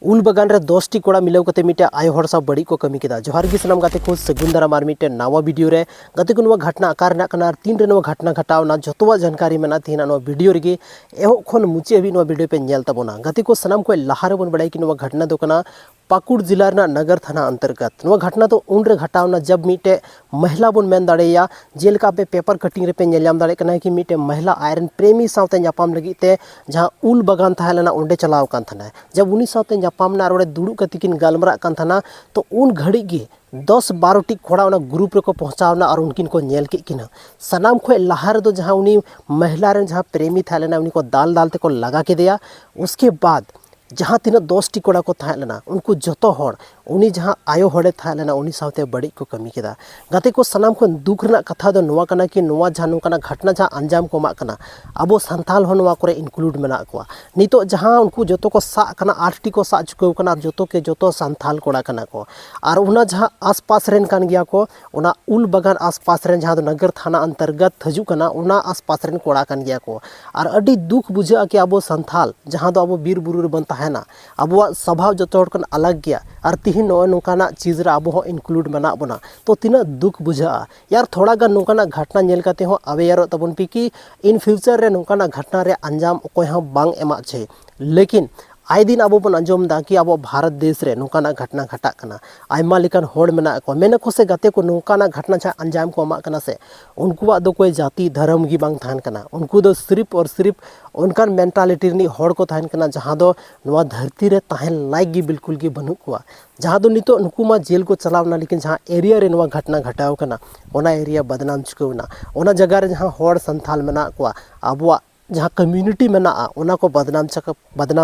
उल बगान रे 10 टी कोड़ा मिलाव कते मिटे आयो हर सा बड़ी को कमी केदा। जोहार गी सनाम गाते को सगुन दाराम आर मिटे नावा वीडियो रे गाते को नवा घटना आकार ना कनार तीन रे नवा घटना घटावना जतवा जानकारी मेना थिना नवा वीडियो रे एहो खन मुचे अभी नवा वीडियो पे नेल तबोना। गाते को सनाम को लहारे बन बड़ाई कि नवा घटना दो कना पाकुड़ जिला रे नगर थाना अंतर्गत। नवा घटना तो उन रे घटावना जब मिटे महिला बन मेन दाड़ेया जेलका पे पेपर कटिंग रे पे नेलाम दाड़े कना कि मिटे महिला आयरन प्रेमी सावते न्यापाम लगी ते जहां उल बगान थालेना ओंडे चलाव कान थाना। जब उनी सावते न्यापाम ना रोड़े दुड़ू कतिकिन गालमरा कान थाना तो उन घड़ी गे 10-12 टी खोड़ा उना ग्रुप रे को पहुंचावना और उनकिन को नेल के किना सनाम खो लहा रे दो जहां उनी महिला रे जहां प्रेमी थालेना उनी को दाल दाल ते को लगा के दिया। उसके बाद जहाँ तीन 10 टी कोड़ा को थालेना उनको जतो हर उनी जहाँ आयो हड़े थालेना उनी सावते बड़ी को कमी केदा। गाते को सनाम को दुख रना कथा दो नोवा कना कि नोवा जहाँ नोकना घटना जहाँ अंजाम को मा कना अबो संथाल हो नोवा करे इंक्लूड मेना को नितो जहाँ उनको जतो को सा कना 8 टी को सा चुके कना जतो के जतो संथाल कोड़ा कना को और उना जहाँ आसपास रेन कान गया को उना उल बगान आसपास रेन जहाँ नगर थाना अंतर्गत हजू कना उना आसपास रेन कोड़ा कान गया को और अडी दुख बुझा कि अबो संथाल जहाँ दो अबो बीर बुरु बनता है ना अब स्वभाव जो कन अलग गया और तिहिन नोकाना चीज़ रे अब इनक्लूड मना बना तो तीना दुख बुझा यार थोड़ा गान नोकाना घटना नेल काते हो अवेयर तबन पी कि इन फ्यूचर रे नोकाना घटना रे अंजाम कोई हाँ बांग एमा छे। लेकिन आए दिन अब बन आंजम दा कि अब भारत देश रे नोकाना घटना घटा कना आयमा लेकान होड़ मेना को मेना को से गाते को नोकाना घटना छा अंजाम को अमा कना से उनको दो कोई जाति धर्म गी बांग थान कना उनको दो सिर्फ और सिर्फ उनकान मेंटालिटी नी होड़ को थान कना जहां दो नवा धरती रे ताहन लाइक गी बिल्कुल गी बनु को जहां दो नितो उनको मा जेल को चलावना लेकिन जहां एरिया रे नवा घटना घटाव कना ओना एरिया बदनाम चुकवना ओना जगह रे जहां होड़ संथाल मेना को अब जहाँ कम्युनिटी मेना उना को बदनाम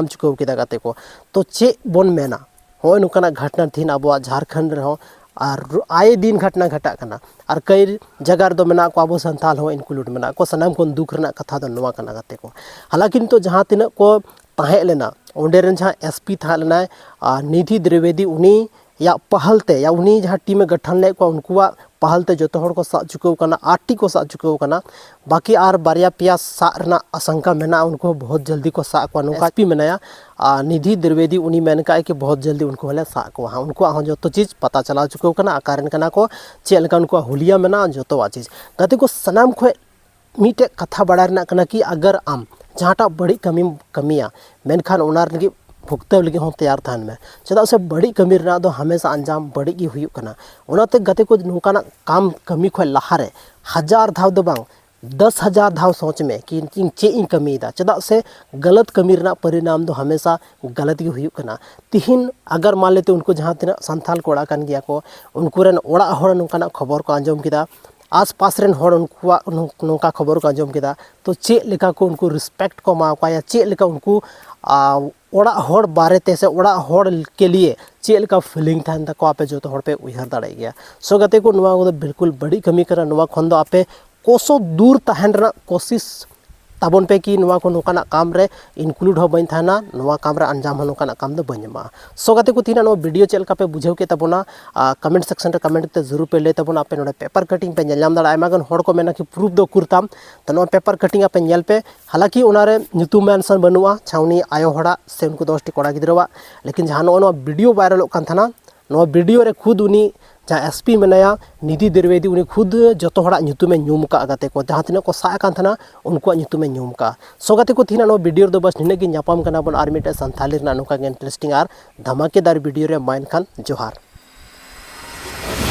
चुकाव केदा गाते को तो चे बन मेना हो नुकाना घटना थीन अब झारखंड रे और आए दिन घटना घटा कना और कई जगह दो मेना को अब संथाल हो इंक्लूड मेना को सनाम को दुख रना कथा दो नवा कना गाते को। हालांकि तो जहाँ तीन को ताहे लेना ओंडे रेन जहाँ एसपी था लेना निधि द्विवेदी उनी या पहलते या उनी जहाँ टीम गठन ले को उनको पहलते जो हड़ को सा चुकाव कना 8 टी को सा चुकाव कना बाकी आर बारिया पिया सा रना आशंका मेना उनको बहुत जल्दी को सा को नोका एसपी मेनाया निधि द्विवेदी उनी मेन का कि बहुत जल्दी उनको हले सा को हाँ उनको जो तो चीज़ पता चला चुकाव कना कारण कना को चेल का उनको हुलिया मेना जो तो चीज़ गाते को सनाम खो मीटे कथा बड़ा कना कि अगर आम जहाँटा बड़ी कमिया मेनखान उनार लगी भुगताव लगे हों तैयार थान में चदा से बड़ी कमी रना दो हमेशा अंजाम बड़ी ही हुई कना उनाते गते को नोकाना काम कमी खो लहारे 1000 धाव दो बांग 10,000 धाव सोच में कि चे इन कमी दा चदा से गलत कमी रना परिणाम दो हमेशा गलत ही हुई कना। तिहिन अगर मान लेते उनको जहाँ तना संथाल कोड़ा कान गया को उनको रेन ओड़ा होड़ नोकाना खबर को अंजम किदा आस पास रेन होड़ उनको नोका खबर को अंजम किदा तो चे लेका को उनको रिस्पेक्ट को मावा या चे लेका उनको ओड़ा होड़ बारे ते से ओड़ा होड़ के लिए चे लेका फीलिंग थान तको आपे जो तो होड़ पे उहर दाड़े गया। सो गाते को नवा को बिल्कुल बड़ी कमी करा नवा खन दो आपे कोसो दूर तहन रना कोशिश तबन पे कि नवा को नोकाना काम रे इंक्लूड हो बन थाना नवा काम रे अंजाम हो नोकाना काम दो बनमा। सो गाते को तीना नवा वीडियो चेल का पे बुझाव के तबना कमेंट सेक्शन रे कमेंट ते जरूर पे ले तबना आपे नोडे पेपर कटिंग पे नेलाम दाड़ा आयमा गन होड़ को मेना कि प्रूफ दो कुरताम त नवा पेपर कटिंग आपे नेल पे हालांकि उनारे ᱧᱩᱛᱩᱢ मेंशन बनुआ छावनी आयो होड़ा से उनको 10 टी कोड़ा गिद्रवा लेकिन जहां नवा वीडियो वायरल कान थाना नवा वीडियो रे खुद उनी जहाँ एसपी मेनाया निधि द्विवेदी उनी खुद जो हड़ा ᱧᱩᱛᱩᱢে ᱧᱩᱢ का गाते को जहाँ तीन को सा कान थाना उनको ᱧᱩᱛᱩᱢে ᱧᱩᱢ का। सो गाते को थीना नो वीडियो दो बस निने गी ᱧᱟᱯᱟᱢ कना बन आर मिटे संथाली ᱨᱮᱱᱟᱜ ᱱᱚᱝᱠᱟ ᱜᱮ इंटरेस्टिंग आर धमाकेदार वीडियो रे माइन खान जोहार।